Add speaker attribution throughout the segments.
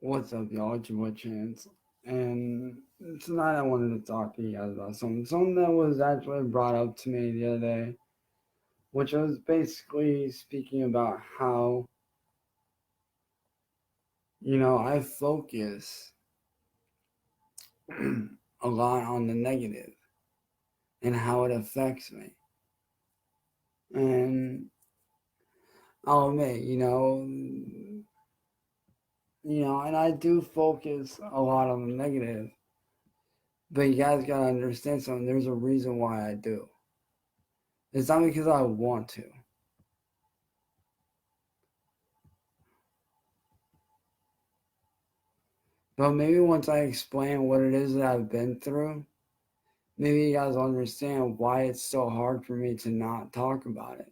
Speaker 1: What's up, y'all? It's your boy Chance. And tonight I wanted to talk to you guys about something that was actually brought up to me the other day, which was basically speaking about how, I focus a lot on the negative and how it affects me. And I'll admit, and I do focus a lot on the negative, but you guys gotta understand something. There's a reason why I do. It's not because I want to. But maybe once I explain what it is that I've been through, maybe you guys will understand why it's so hard for me to not talk about it.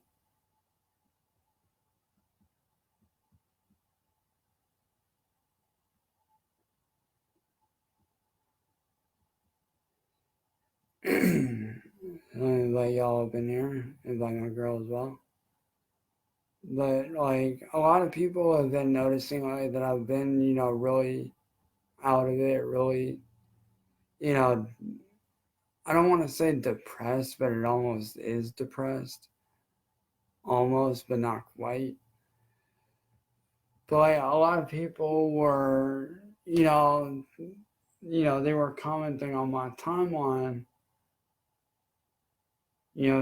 Speaker 1: I invite y'all up in here, invite my girl as well. But like a lot of people have been noticing that I've been, really out of it, really, you know, I don't want to say depressed, but it almost is depressed. Almost, but not quite. But like, a lot of people were, they were commenting on my timeline,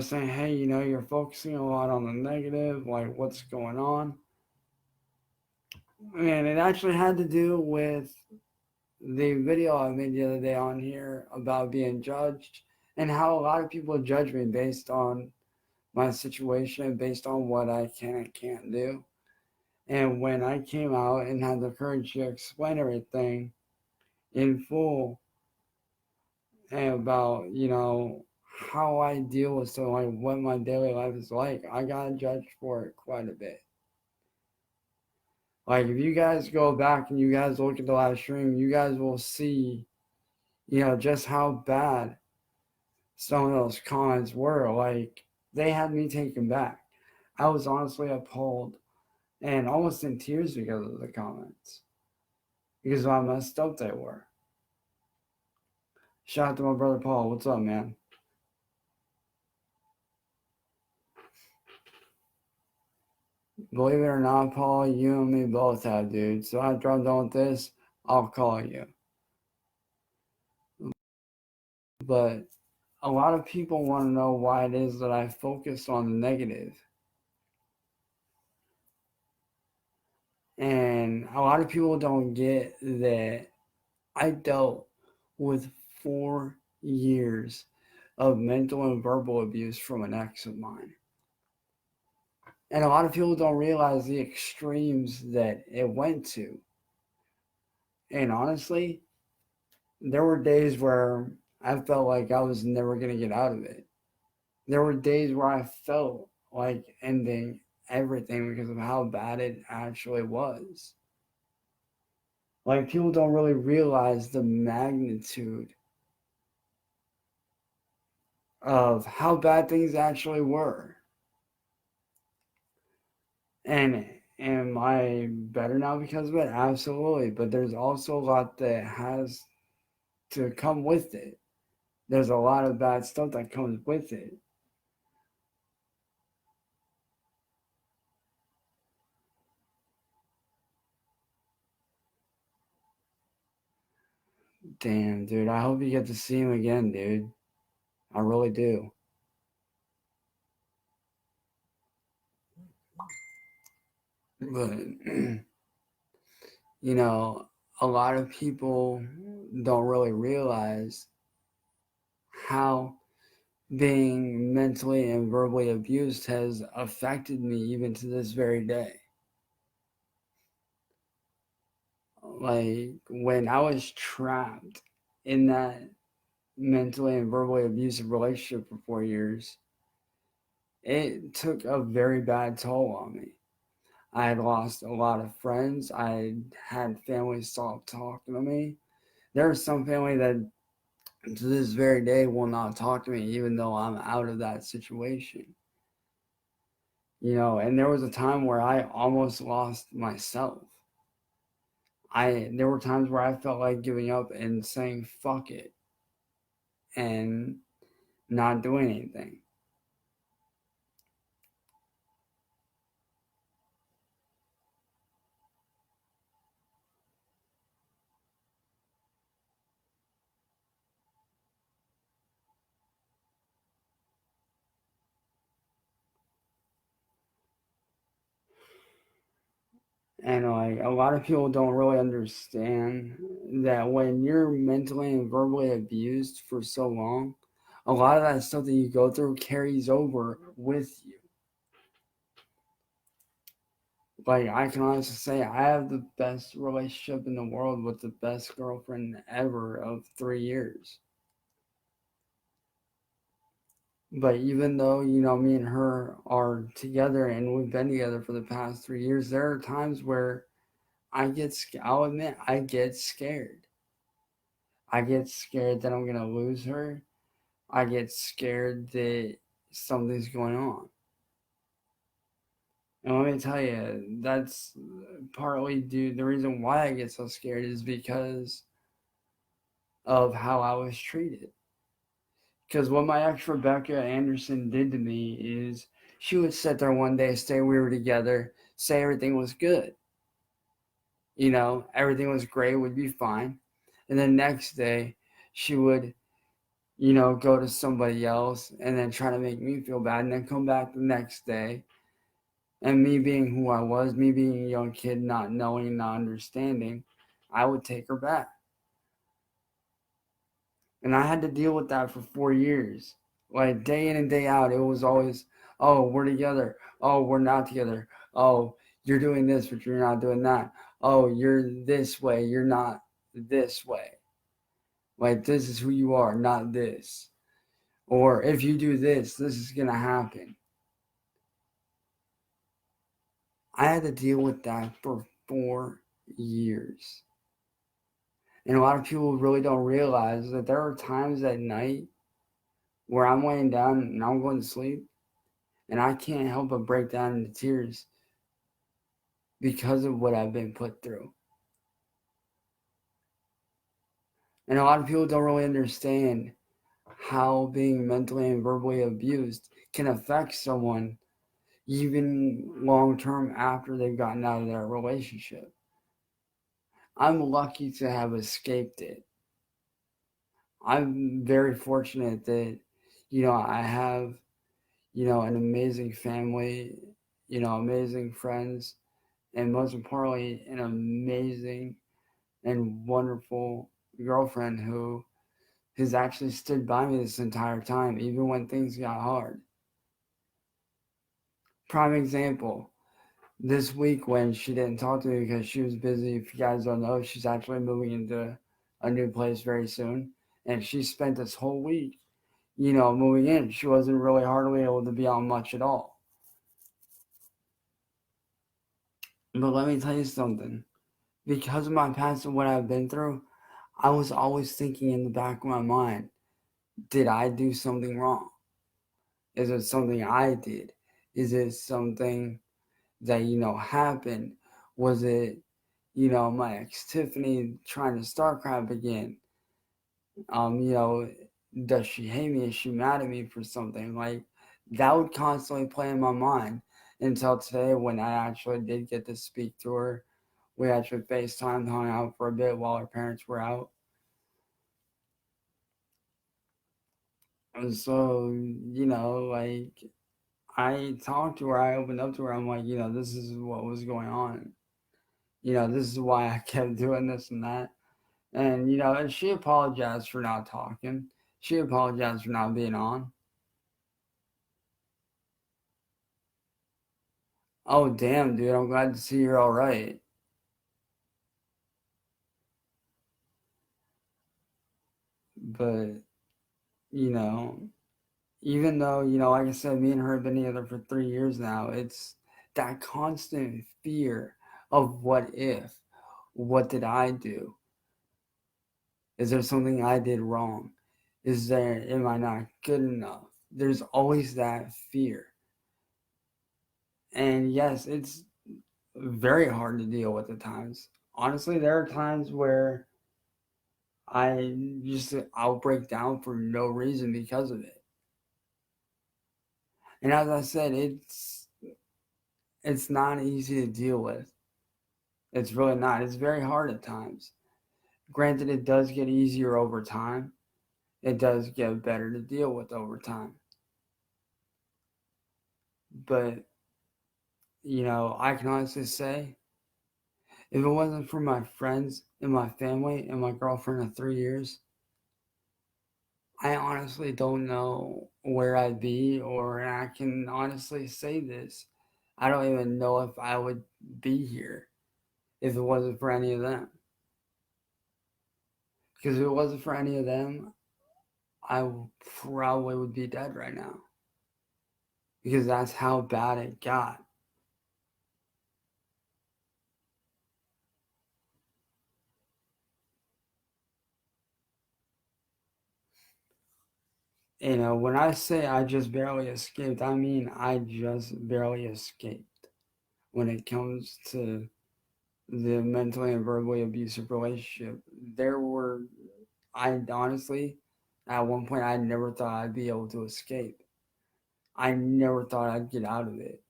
Speaker 1: saying, hey, you're focusing a lot on the negative, like what's going on. And it actually had to do with the video I made the other day on here about being judged and how a lot of people judge me based on my situation, based on what I can and can't do. And when I came out and had the courage to explain everything in full and about, how I deal with stuff, like what my daily life is like, I got judged for it quite a bit. Like, if you guys go back and you guys look at the last stream, you guys will see, just how bad some of those comments were. Like, they had me taken back. I was honestly appalled and almost in tears because of the comments, because of how messed up they were. Shout out to my brother Paul. What's up, man? Believe it or not, Paul, you and me both have, dude. So after I'm done with this, I'll call you. But a lot of people want to know why it is that I focus on the negative. And a lot of people don't get that I dealt with 4 years of mental and verbal abuse from an ex of mine. And a lot of people don't realize the extremes that it went to. And honestly, there were days where I felt like I was never going to get out of it. There were days where I felt like ending everything because of how bad it actually was. Like, people don't really realize the magnitude of how bad things actually were. And am I better now because of it? Absolutely. But there's also a lot that has to come with it. There's a lot of bad stuff that comes with it. Damn, dude. I hope you get to see him again, dude. I really do. But, a lot of people don't really realize how being mentally and verbally abused has affected me even to this very day. Like, when I was trapped in that mentally and verbally abusive relationship for 4 years, it took a very bad toll on me. I had lost a lot of friends. I had family stop talking to me. There was some family that to this very day will not talk to me even though I'm out of that situation. And there was a time where I almost lost myself. there were times where I felt like giving up and saying fuck it and not doing anything. And like a lot of people don't really understand that when you're mentally and verbally abused for so long, a lot of that stuff that you go through carries over with you. Like I can honestly say I have the best relationship in the world with the best girlfriend ever of 3 years. But even though, me and her are together and we've been together for the past 3 years, there are times where I'll admit, I get scared. I get scared that I'm going to lose her. I get scared that something's going on. And let me tell you, that's partly the reason why I get so scared is because of how I was treated. Because what my ex Rebecca Anderson did to me is she would sit there one day, say we were together, say everything was good. Everything was great, would be fine. And then next day, she would, go to somebody else and then try to make me feel bad and then come back the next day. And me being who I was, me being a young kid, not knowing, not understanding, I would take her back. And I had to deal with that for 4 years. Like day in and day out, it was always, oh, we're together. Oh, we're not together. Oh, you're doing this, but you're not doing that. Oh, you're this way. You're not this way. Like, this is who you are, not this. Or if you do this, this is going to happen. I had to deal with that for 4 years. And a lot of people really don't realize that there are times at night where I'm laying down and I'm going to sleep and I can't help but break down into tears because of what I've been put through. And a lot of people don't really understand how being mentally and verbally abused can affect someone even long term after they've gotten out of their relationship. I'm lucky to have escaped it. I'm very fortunate that, I have, an amazing family, amazing friends, and most importantly, an amazing and wonderful girlfriend who has actually stood by me this entire time, even when things got hard. Prime example, this week when she didn't talk to me because she was busy, if you guys don't know, she's actually moving into a new place very soon. And she spent this whole week, moving in. She wasn't really hardly able to be on much at all. But let me tell you something. Because of my past and what I've been through, I was always thinking in the back of my mind, did I do something wrong? Is it something I did? Is it something that, happened? Was it, my ex Tiffany trying to start crap again? You know, does she hate me? Is she mad at me for something? Like, that would constantly play in my mind until today when I actually did get to speak to her. We actually FaceTimed, hung out for a bit while her parents were out. And so, like, I talked to her, I opened up to her, I'm like, this is what was going on. This is why I kept doing this and that. And, and she apologized for not talking. She apologized for not being on. Oh, damn, dude, I'm glad to see you're all right. But, you know, even though, like I said, me and her have been together for 3 years now, it's that constant fear of what if? What did I do? Is there something I did wrong? Am I not good enough? There's always that fear. And yes, it's very hard to deal with at times. honestly, there are times where I'll break down for no reason because of it. And as I said, it's not easy to deal with. It's really not. It's very hard at times. Granted, it does get easier over time. It does get better to deal with over time. But, I can honestly say, if it wasn't for my friends and my family and my girlfriend of 3 years, I honestly don't know where I'd be, or I can honestly say this. I don't even know if I would be here if it wasn't for any of them. Because if it wasn't for any of them, I probably would be dead right now. Because that's how bad it got. When I say I just barely escaped, I mean I just barely escaped when it comes to the mentally and verbally abusive relationship. I honestly, at one point, I never thought I'd be able to escape. I never thought I'd get out of it.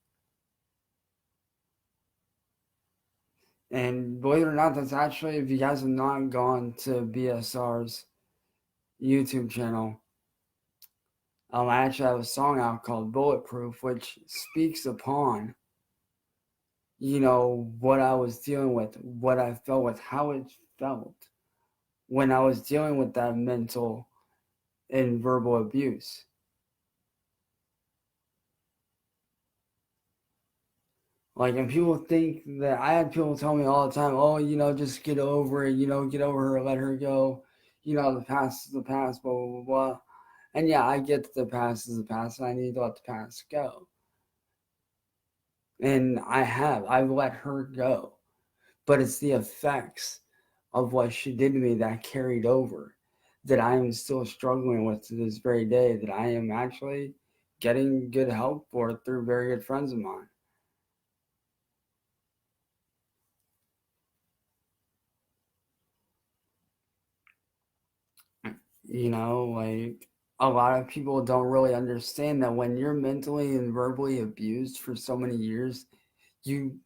Speaker 1: And believe it or not, that's actually, if you guys have not gone to BSR's YouTube channel, I actually have a song out called Bulletproof, which speaks upon, what I was dealing with, what I felt with, how it felt when I was dealing with that mental and verbal abuse. Like, and people think that I had people tell me all the time, oh, just get over it, get over her, let her go. The past is the past, blah, blah, blah, blah. And yeah, I get that the past is the past, and I need to let the past go. And I've let her go. But it's the effects of what she did to me that carried over, that I am still struggling with to this very day, that I am actually getting good help for through very good friends of mine. Like, a lot of people don't really understand that when you're mentally and verbally abused for so many years, you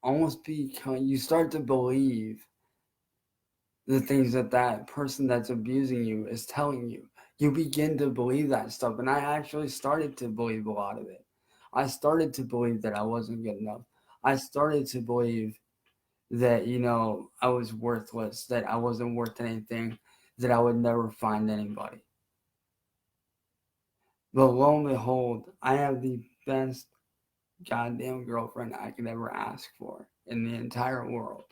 Speaker 1: you start to believe the things that person that's abusing you is telling you. You begin to believe that stuff. And I actually started to believe a lot of it. I started to believe that I wasn't good enough. I started to believe that, I was worthless, that I wasn't worth anything, that I would never find anybody. But lo and behold, I have the best goddamn girlfriend I could ever ask for in the entire world.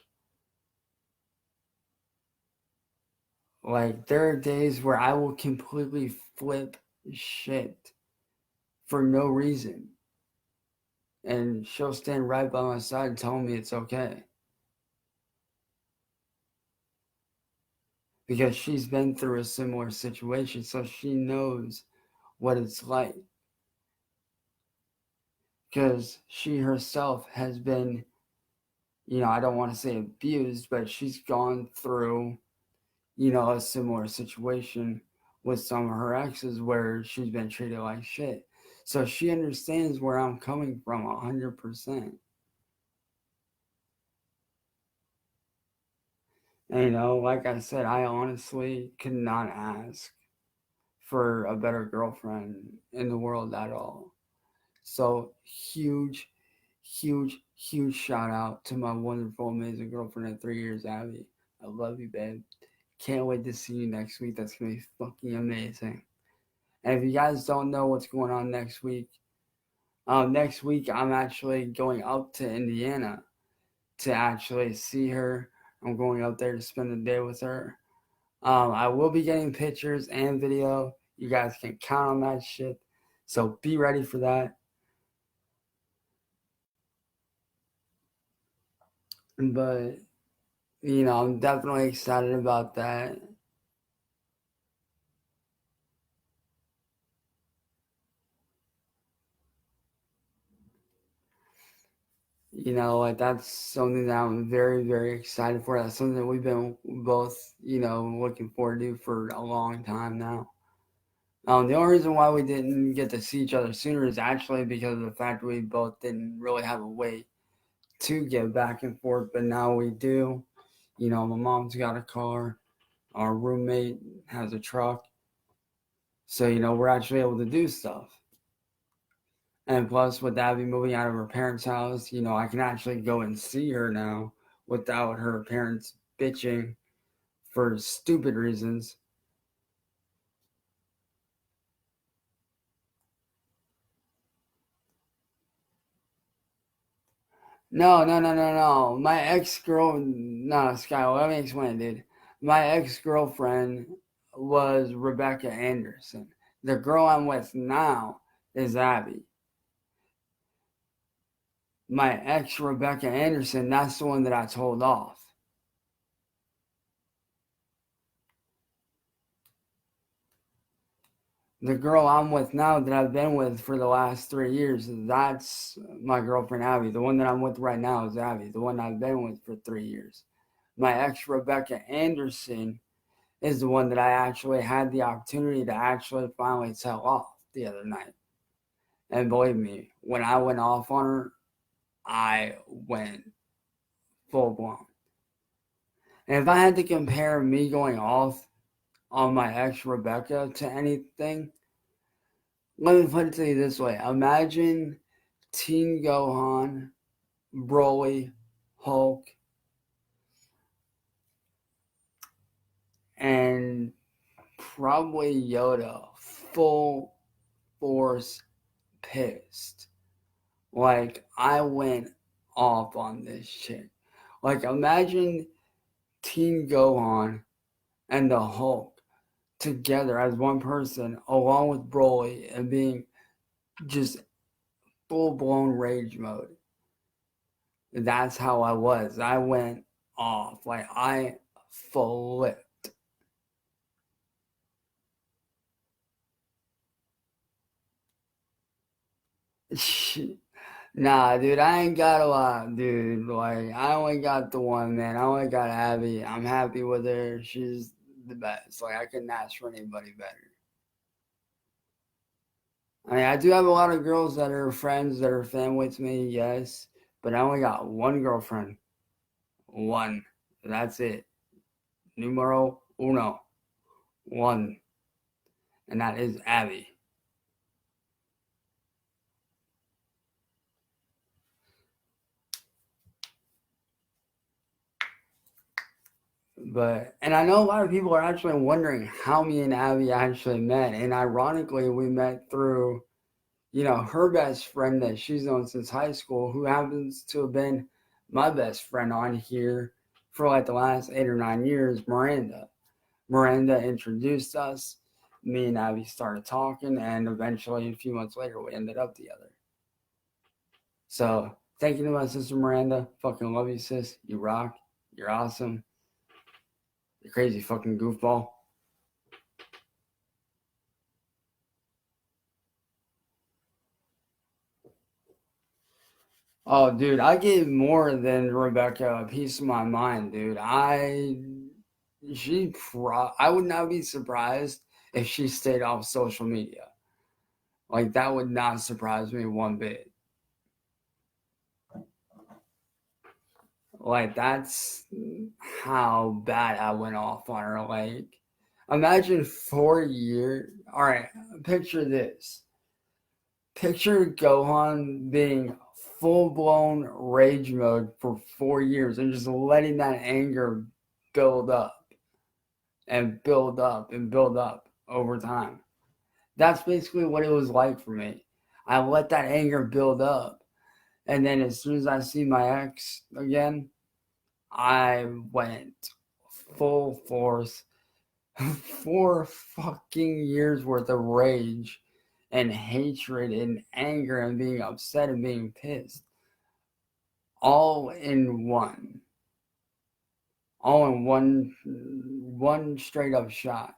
Speaker 1: Like, there are days where I will completely flip shit for no reason. And she'll stand right by my side telling me it's okay. Because she's been through a similar situation, so she knows what it's like. Because she herself has been, I don't want to say abused, but she's gone through, a similar situation with some of her exes where she's been treated like shit. So she understands where I'm coming from 100%. And, like I said, I honestly could not ask for a better girlfriend in the world at all. So huge, huge, huge shout out to my wonderful, amazing girlfriend of 3 years, Abby. I love you, babe. Can't wait to see you next week. That's going to be fucking amazing. And if you guys don't know what's going on next week I'm actually going up to Indiana to actually see her. I'm going up there to spend the day with her. I will be getting pictures and video. You guys can count on that shit. So be ready for that. But, I'm definitely excited about that. Like that's something that I'm very, very excited for. That's something that we've been both, looking forward to for a long time now. The only reason why we didn't get to see each other sooner is actually because of the fact we both didn't really have a way to get back and forth, but now we do. My mom's got a car, our roommate has a truck, so we're actually able to do stuff. And plus, with Abby moving out of her parents' house, I can actually go and see her now without her parents bitching for stupid reasons. No, no, no, no, no. My ex-girl, no, Sky, let me explain, dude. My ex-girlfriend was Rebecca Anderson. The girl I'm with now is Abby. My ex, Rebecca Anderson, that's the one that I told off. The girl I'm with now that I've been with for the last 3 years, that's my girlfriend Abby. The one that I'm with right now is Abby, the one I've been with for 3 years. My ex, Rebecca Anderson, is the one that I actually had the opportunity to actually finally tell off the other night. And believe me, when I went off on her, I went full blown. And if I had to compare me going off on my ex Rebecca to anything, let me put it to you this way. Imagine Teen Gohan, Broly, Hulk, and probably Yoda full force pissed. Like, I went off on this shit. Like, imagine Teen Gohan and the Hulk together as one person, along with Broly, and being just full blown rage mode. That's how I was. I went off. Like, I flipped. Nah, dude, I ain't got a lot, dude. Like, I only got the one, man. I only got Abby. I'm happy with her. She's the best. Like, I couldn't ask for anybody better. I mean, I do have a lot of girls that are friends, that are family to me, yes. But I only got one girlfriend. One. That's it. Numero uno. One. And that is Abby. And I know a lot of people are actually wondering how me and Abby actually met. And ironically, we met through, her best friend that she's known since high school, who happens to have been my best friend on here for like the last 8 or 9 years, Miranda. Miranda introduced us. Me and Abby started talking, and eventually, a few months later, we ended up together. So, thank you to my sister Miranda. Fucking love you, sis. You rock. You're awesome. You crazy fucking goofball. Oh, dude, I gave more than Rebecca a piece of my mind, dude. I would not be surprised if she stayed off social media. Like, that would not surprise me one bit. Like, that's how bad I went off on her. Like, imagine 4 years. All right, picture this. Picture Gohan being full blown rage mode for 4 years and just letting that anger build up and build up and build up over time. That's basically what it was like for me. I let that anger build up. And then as soon as I see my ex again, I went full force. 4 fucking years worth of rage and hatred and anger and being upset and being pissed. All in one. All in one straight up shot.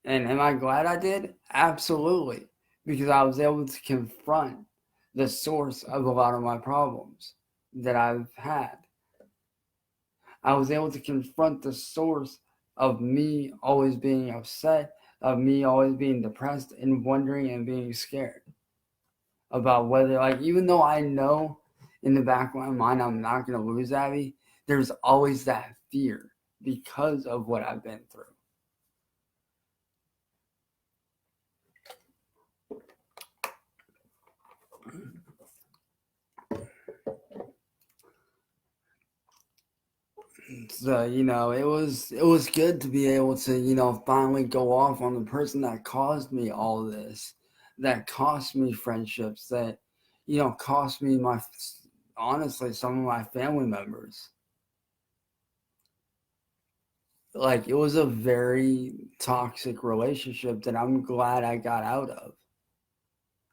Speaker 1: And am I glad I did? Absolutely. Because I was able to confront the source of a lot of my problems that I've had. I was able to confront the source of me always being upset, of me always being depressed and wondering and being scared about whether, like, even though I know in the back of my mind I'm not going to lose Abby, there's always that fear because of what I've been through. So, it was good to be able to, finally go off on the person that caused me all this, that cost me friendships, that, cost me honestly, some of my family members. Like, it was a very toxic relationship that I'm glad I got out of.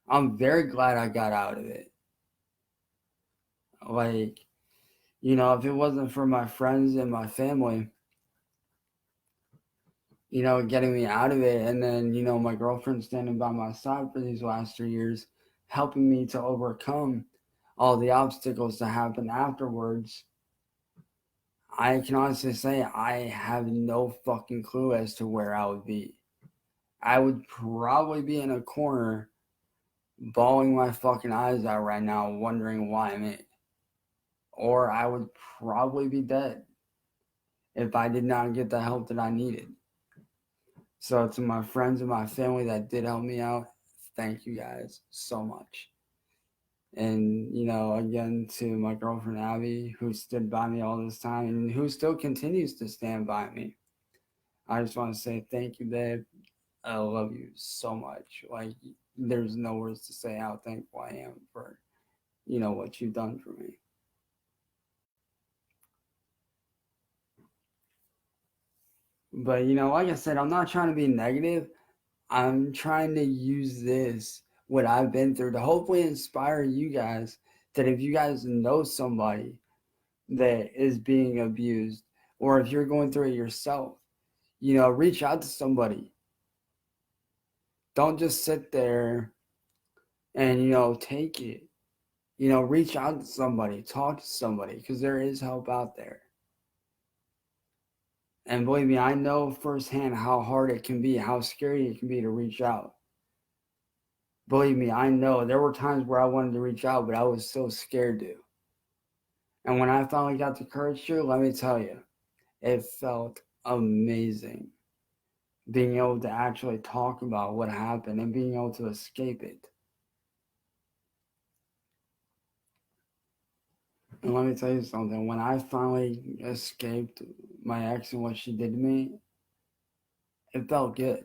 Speaker 1: I'm very glad I got out of it. Like, if it wasn't for my friends and my family, getting me out of it. And then, my girlfriend standing by my side for these last 3 years, helping me to overcome all the obstacles that happened afterwards. I can honestly say I have no fucking clue as to where I would be. I would probably be in a corner bawling my fucking eyes out right now, wondering why I'm in. Or I would probably be dead if I did not get the help that I needed. So to my friends and my family that did help me out, thank you guys so much. And, again, to my girlfriend Abby, who stood by me all this time and who still continues to stand by me. I just want to say thank you, babe. I love you so much. Like, there's no words to say how thankful I am for, what you've done for me. But, like I said, I'm not trying to be negative. I'm trying to use this, what I've been through, to hopefully inspire you guys that if you guys know somebody that is being abused, or if you're going through it yourself, reach out to somebody. Don't just sit there and, take it. Reach out to somebody, talk to somebody, because there is help out there. And believe me, I know firsthand how hard it can be, how scary it can be to reach out. Believe me, I know there were times where I wanted to reach out, but I was so scared to. And when I finally got the courage to, let me tell you, it felt amazing being able to actually talk about what happened and being able to escape it. And let me tell you something, when I finally escaped my ex and what she did to me, it felt good.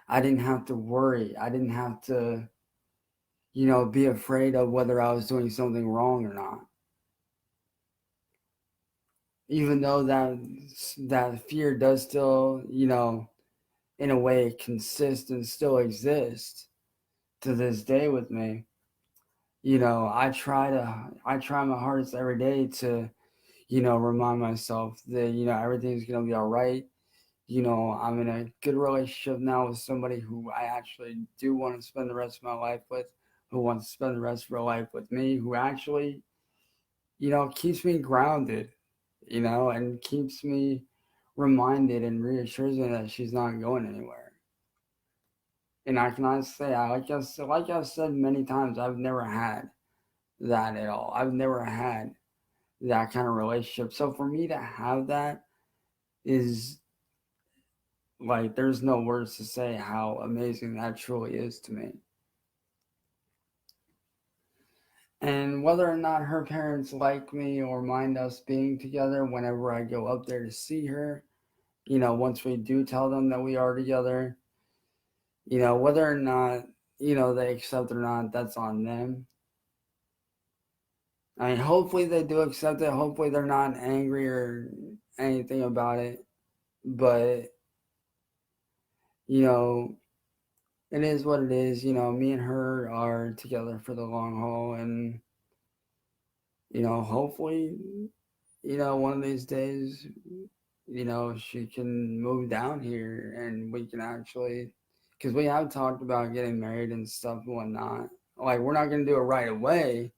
Speaker 1: I didn't have to worry. I didn't have to, be afraid of whether I was doing something wrong or not. Even though that fear does still, in a way consist and still exist to this day with me. I try my hardest every day to, remind myself that, everything's gonna be all right. I'm in a good relationship now with somebody who I actually do want to spend the rest of my life with, who wants to spend the rest of her life with me, who actually, keeps me grounded, and keeps me reminded and reassures me that she's not going anywhere. And I can honestly say, like I've said many times, I've never had that at all. I've never had that kind of relationship. So for me to have that is like, there's no words to say how amazing that truly is to me. And whether or not her parents like me or mind us being together whenever I go up there to see her, once we do tell them that we are together, whether or not, they accept it or not, that's on them. I mean, hopefully they do accept it. Hopefully they're not angry or anything about it. But, you know, it is what it is. Me and her are together for the long haul. And, hopefully, one of these days, she can move down here and we can actually, because we have talked about getting married and stuff and whatnot. Like, we're not going to do it right away,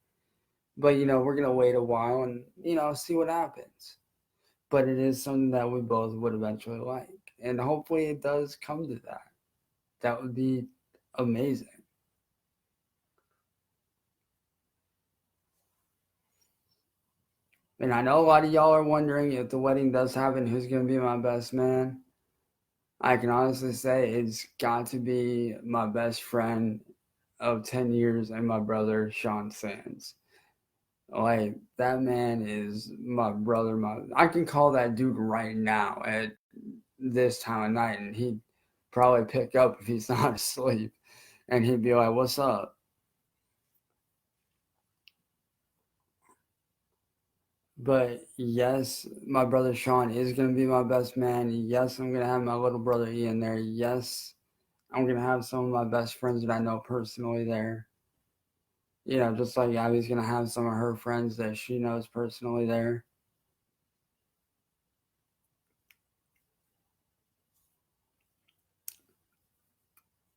Speaker 1: but, we're going to wait a while and, see what happens. But it is something that we both would eventually like. And hopefully it does come to that. That would be amazing. And I know a lot of y'all are wondering if the wedding does happen, who's going to be my best man. I can honestly say it's got to be my best friend of 10 years and my brother, Sean Sands. Like, that man is my brother. I can call that dude right now at this time of night, and he'd probably pick up if he's not asleep. And he'd be like, "What's up?" But yes, my brother Sean is going to be my best man. Yes, I'm going to have my little brother Ian there. Yes, I'm going to have some of my best friends that I know personally there. Just like Abby's going to have some of her friends that she knows personally there.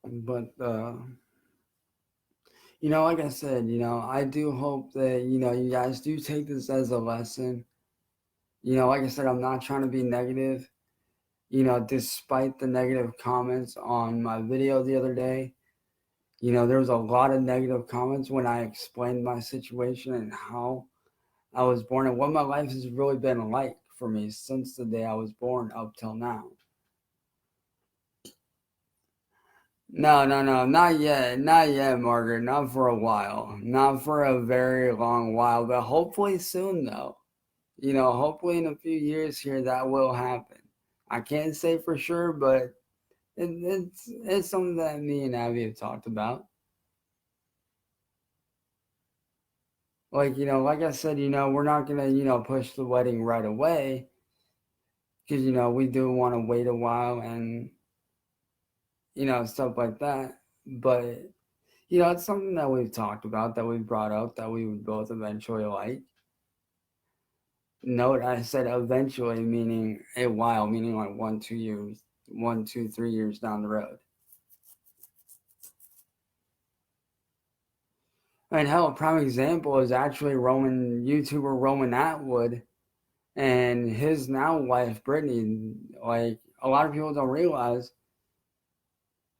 Speaker 1: But, like I said, I do hope that, you guys do take this as a lesson. Like I said, I'm not trying to be negative. Despite the negative comments on my video the other day, there was a lot of negative comments when I explained my situation and how I was born and what my life has really been like for me since the day I was born up till now. No, not yet. Not yet, Margaret. Not for a while. Not for a very long while, but hopefully soon, though. Hopefully in a few years here that will happen. I can't say for sure, but it's something that me and Abby have talked about. Like I said, we're not gonna, push the wedding right away because we do want to wait a while and stuff like that. But it's something that we've talked about, that we've brought up, that we would both eventually like. Note I said eventually, meaning a while, meaning like 1, 2 years, 1, 2, 3 years down the road. And hell, a prime example is actually YouTuber Roman Atwood and his now wife Brittany. Like, a lot of people don't realize,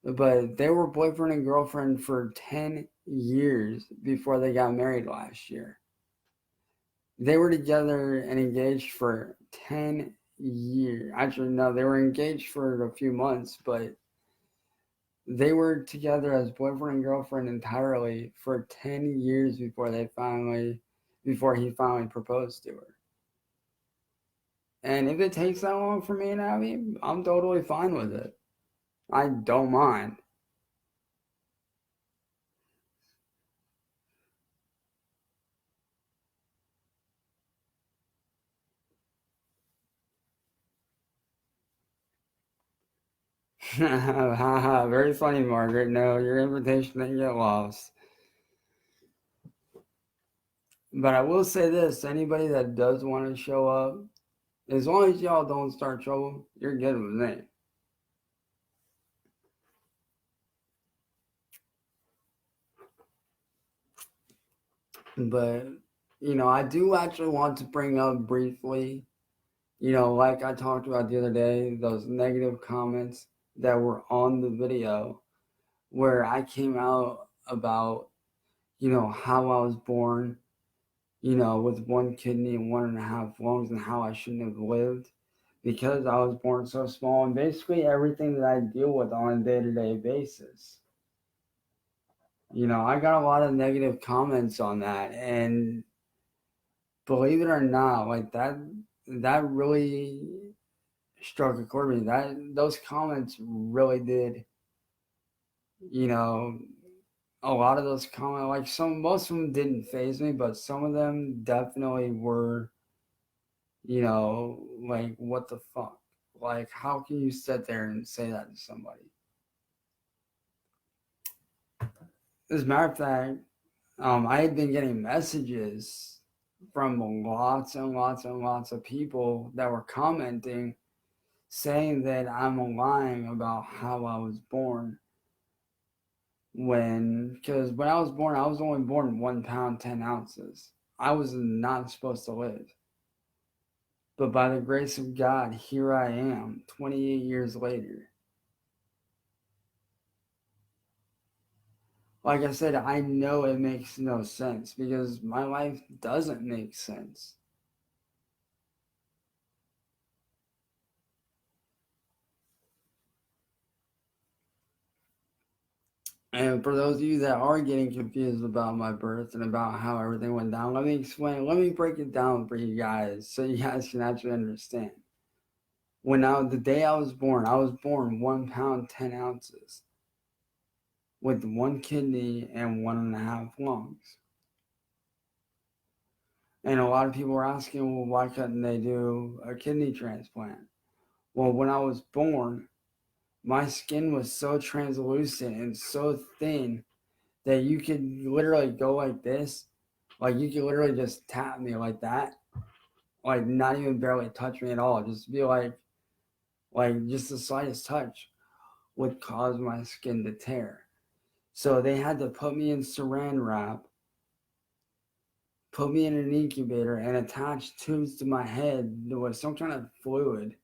Speaker 1: but they were boyfriend and girlfriend for 10 years before they got married last year. They were together and engaged for 10 years. Actually, no, they were engaged for a few months, but they were together as boyfriend and girlfriend entirely for 10 years before he finally proposed to her. And if it takes that long for me and Abby, I'm totally fine with it. I don't mind. Very funny, Margaret. No, your invitation didn't get lost. But I will say this, anybody that does want to show up, as long as y'all don't start trouble, you're good with me. But, I do actually want to bring up briefly, like I talked about the other day, those negative comments that were on the video where I came out about, how I was born, with one kidney and 1.5 lungs and how I shouldn't have lived because I was born so small, and basically everything that I deal with on a day-to-day basis. I got a lot of negative comments on that, and believe it or not, like that really struck a chord with me. Those comments really did, a lot of those comments, like most of them didn't faze me, but some of them definitely were, like, what the fuck? Like, how can you sit there and say that to somebody? As a matter of fact, I had been getting messages from lots and lots and lots of people that were commenting saying that I'm lying about how I was born. Because when I was born, I was only born 1 pound 10 ounces. I was not supposed to live. But by the grace of God, here I am, 28 years later. Like I said, I know it makes no sense because my life doesn't make sense. And for those of you that are getting confused about my birth and about how everything went down, let me explain. Let me break it down for you guys so you guys can actually understand. The day I was born 1 pound 10 ounces with 1 kidney and 1.5 lungs. And a lot of people were asking, well, why couldn't they do a kidney transplant? Well, when I was born, my skin was so translucent and so thin that you could literally go like this. Like you could literally just tap me like that. Like not even barely touch me at all. Just be like just the slightest touch would cause my skin to tear. So they had to put me in saran wrap, put me in an incubator, and attach tubes to my head with some kind of fluid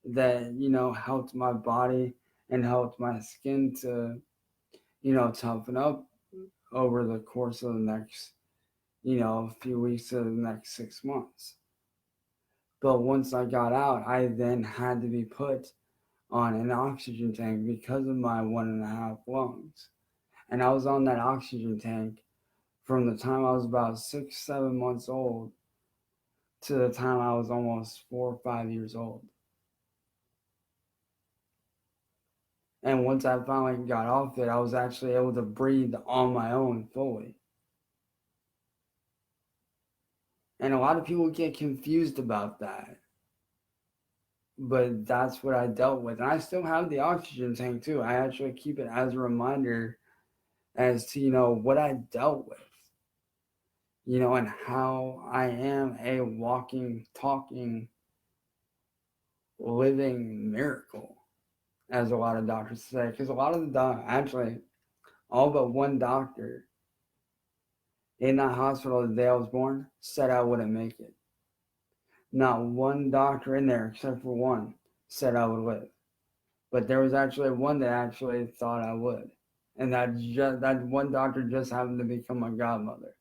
Speaker 1: that, helped my body and helped my skin to, toughen up over the course of the next, few weeks to the next 6 months. But once I got out, I then had to be put on an oxygen tank because of my 1.5 lungs. And I was on that oxygen tank from the time I was about 6, 7 months old to the time I was almost 4 or 5 years old. And once I finally got off it, I was actually able to breathe on my own fully. And a lot of people get confused about that. But that's what I dealt with. And I still have the oxygen tank too. I actually keep it as a reminder as to, what I dealt with, and how I am a walking, talking, living miracle, as a lot of doctors say. Because a lot of actually, all but one doctor in that hospital the day I was born said I wouldn't make it. Not one doctor in there, except for one, said I would live. But there was actually one that actually thought I would. And that one doctor just happened to become my godmother.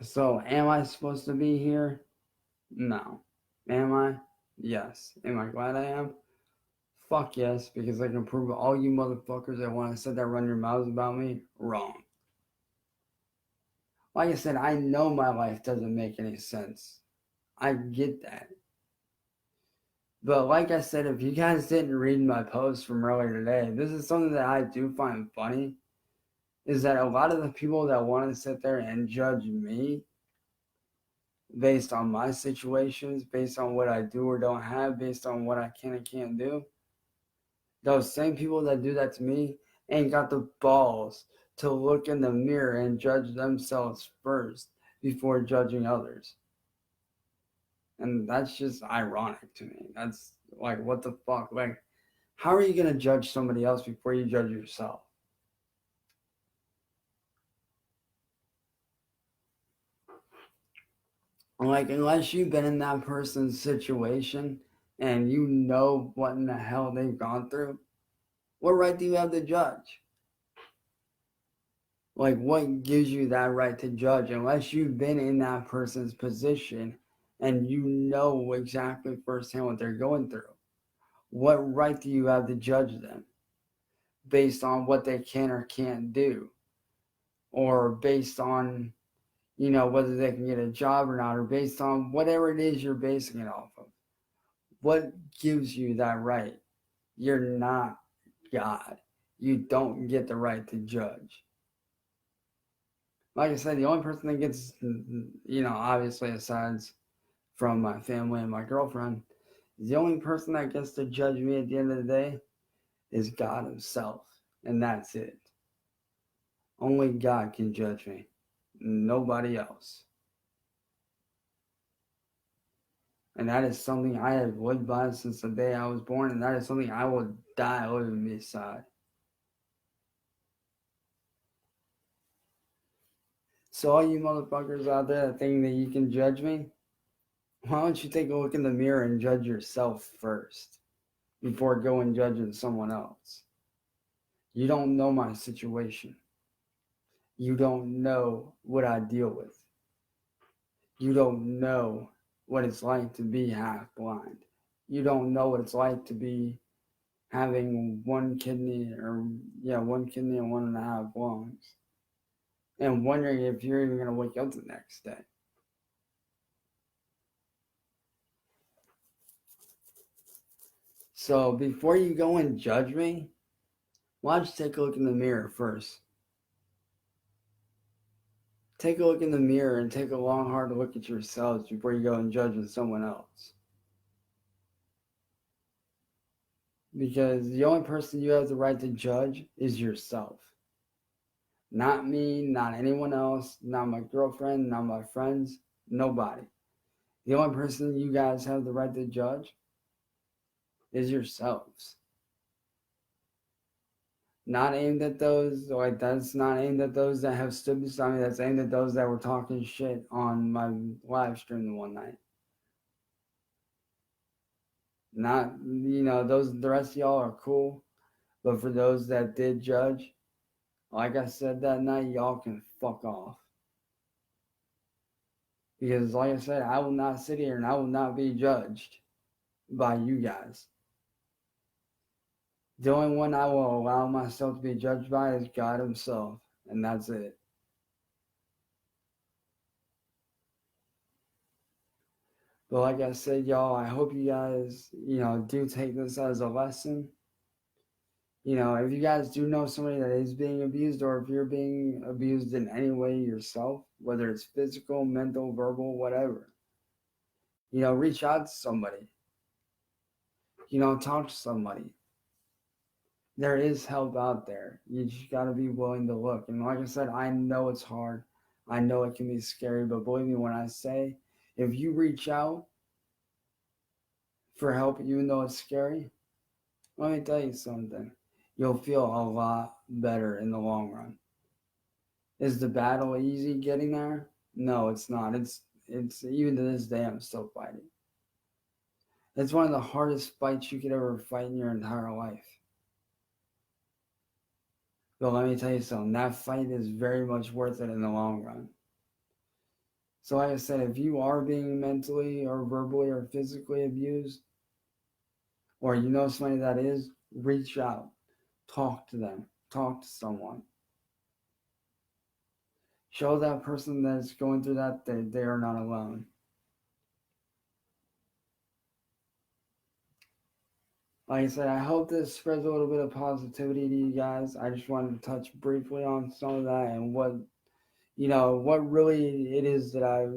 Speaker 1: So, am I supposed to be here? No. Am I? Yes. Am I glad I am? Fuck yes, because I can prove all you motherfuckers that want to sit there run your mouths about me wrong. Like I said, I know my life doesn't make any sense. I get that. But like I said, if you guys didn't read my post from earlier today, this is something that I do find funny, is that a lot of the people that want to sit there and judge me based on my situations, based on what I do or don't have, based on what I can and can't do, those same people that do that to me ain't got the balls to look in the mirror and judge themselves first before judging others. And that's just ironic to me. That's like, what the fuck? Like, how are you going to judge somebody else before you judge yourself? Like, unless you've been in that person's situation and you know what in the hell they've gone through, what right do you have to judge? Like, what gives you that right to judge unless you've been in that person's position and you know exactly firsthand what they're going through? What right do you have to judge them based on what they can or can't do? Or based on, whether they can get a job or not, or based on whatever it is you're basing it off of? What gives you that right? You're not God. You don't get the right to judge. Like I said, the only person that gets, obviously aside from my family and my girlfriend, the only person that gets to judge me at the end of the day is God himself. And that's it. Only God can judge me. Nobody else. And that is something I have lived by since the day I was born, and that is something I will die living beside. So all you motherfuckers out there that think that you can judge me, why don't you take a look in the mirror and judge yourself first before going judging someone else? You don't know my situation. You don't know what I deal with. You don't know what it's like to be half blind. You don't know what it's like to be having one kidney and 1.5 lungs, and wondering if you're even going to wake up the next day. So before you go and judge me, why don't you take a look in the mirror first? Take a look in the mirror and take a long, hard look at yourselves before you go and judge someone else. Because the only person you have the right to judge is yourself. Not me, not anyone else, not my girlfriend, not my friends, nobody. The only person you guys have the right to judge is yourselves. Not aimed at those, like that's not aimed at those that have stood beside me, that's aimed at those that were talking shit on my live stream the one night. Not, those, the rest of y'all are cool, but for those that did judge, like I said that night, y'all can fuck off. Because like I said, I will not sit here and I will not be judged by you guys. The only one I will allow myself to be judged by is God himself, and that's it. But like I said, y'all, I hope you guys, do take this as a lesson. If you guys do know somebody that is being abused, or if you're being abused in any way yourself, whether it's physical, mental, verbal, whatever, reach out to somebody. Talk to somebody. There is help out there. You just got to be willing to look. And like I said, I know it's hard. I know it can be scary, but believe me when I say, if you reach out for help, even though it's scary, let me tell you something. You'll feel a lot better in the long run. Is the battle easy getting there? No, it's not. It's even to this day I'm still fighting. It's one of the hardest fights you could ever fight in your entire life. But let me tell you something, that fight is very much worth it in the long run. So like I said, if you are being mentally or verbally or physically abused, or you know somebody that is, reach out. Talk to them. Talk to someone. Show that person that's going through that they are not alone. Like I said, I hope this spreads a little bit of positivity to you guys. I just wanted to touch briefly on some of that and what really it is that I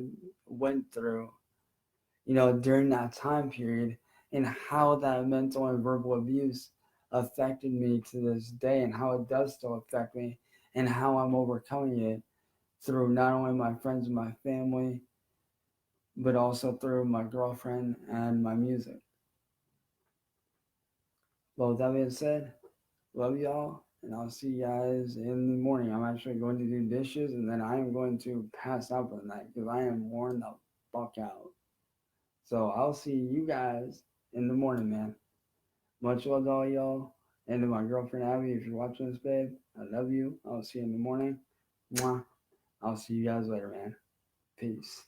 Speaker 1: went through, during that time period, and how that mental and verbal abuse affected me to this day, and how it does still affect me, and how I'm overcoming it through not only my friends and my family, but also through my girlfriend and my music. Well, with that being said, love y'all, and I'll see you guys in the morning. I'm actually going to do dishes, and then I am going to pass out for the night because I am worn the fuck out. So I'll see you guys in the morning, man. Much love to all y'all. And to my girlfriend Abby, if you're watching this, babe, I love you. I'll see you in the morning. Mwah. I'll see you guys later, man. Peace.